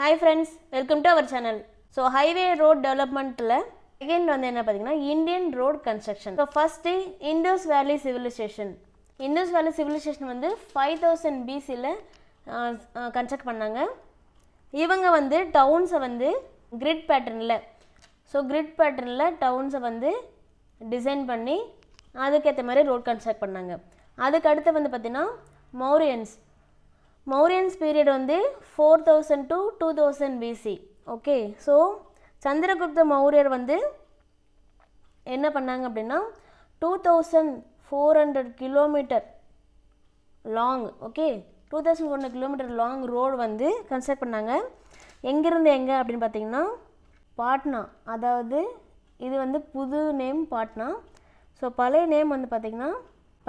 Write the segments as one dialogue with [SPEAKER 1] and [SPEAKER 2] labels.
[SPEAKER 1] Hi friends, welcome to our channel. So highway road development la again வந்து என்ன பாத்தீங்கன்னா Indian road construction. So first Indus Valley civilization. Indus Valley civilization வந்து 5000 BC ல construct பண்ணாங்க. இவங்க வந்து டவுன்ஸை வந்து கிரிட் பேட்டர்னில் கிரிட் பேட்டர்னில் டவுன்ஸை வந்து டிசைன் பண்ணி அதுக்கேற்ற மாதிரி ரோட் கன்ஸ்ட்ரக்ட் பண்ணாங்க. அதுக்கு அடுத்து வந்து பார்த்திங்கன்னா மௌரியன்ஸ் பீரியட் வந்து 4000 to 2000 BC. Okay, so Chandragupta மௌரியர் வந்து என்ன பண்ணாங்க அப்படின்னா 2400 kilometre long, okay 2400 kilometre long road வந்து கன்ஸ்ட்ரக்ட் பண்ணாங்க. எங்கேருந்து எங்கே அப்படின்னு பார்த்தீங்கன்னா பாட்னா, அதாவது இது வந்து புது நேம் பாட்னா. ஸோ பழைய நேம் வந்து பார்த்திங்கன்னா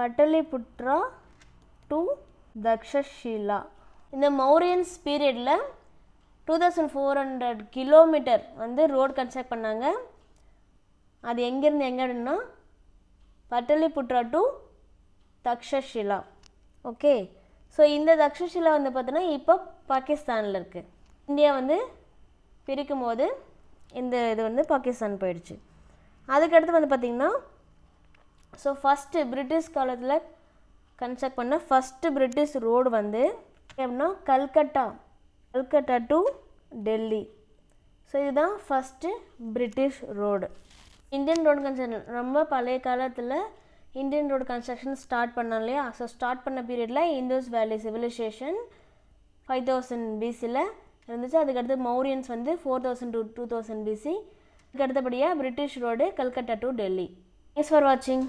[SPEAKER 1] பட்டலிபுத்ரா டு தக்ஷஷிலா. இந்த மௌரியன்ஸ் பீரியடில் 2400 கிலோமீட்டர் வந்து ரோடு கன்ஸ்ட்ரக்ட் பண்ணாங்க. அது எங்கேருந்து எங்கே அப்படின்னா பட்டலிபுத்ரா டு தக்ஷஷிலா. ஓகே, ஸோ இந்த தக்ஷஷிலா வந்து பார்த்தோன்னா இப்போ பாகிஸ்தானில் இருக்குது. இந்தியா வந்து பிரிக்கும் போது இந்த இது வந்து பாகிஸ்தான் போயிடுச்சு. அதுக்கடுத்து வந்து பார்த்திங்கன்னா ஸோ ஃபஸ்ட்டு பிரிட்டிஷ் காலத்தில் கன்ஸ்ட்ரக்ட் பண்ண ஃபஸ்ட்டு பிரிட்டிஷ் ரோடு வந்து எப்படின்னா கல்கட்டா டு டெல்லி. ஸோ இதுதான் first British road. Indian road construction ரொம்ப பழைய காலத்தில் இந்தியன் ரோடு கன்ஸ்ட்ரக்ஷன் ஸ்டார்ட் பண்ணோம் இல்லையா. ஸோ ஸ்டார்ட் பண்ண பீரியடில் இண்டஸ் வேலி சிவிலைசேஷன் 5000 BCயில் இருந்துச்சு. அதுக்கடுத்து மௌரியன்ஸ் வந்து 4000 to 2000 BC. அதுக்கு அடுத்தபடியாக British road Calcutta to Delhi. Thanks for வாட்சிங்.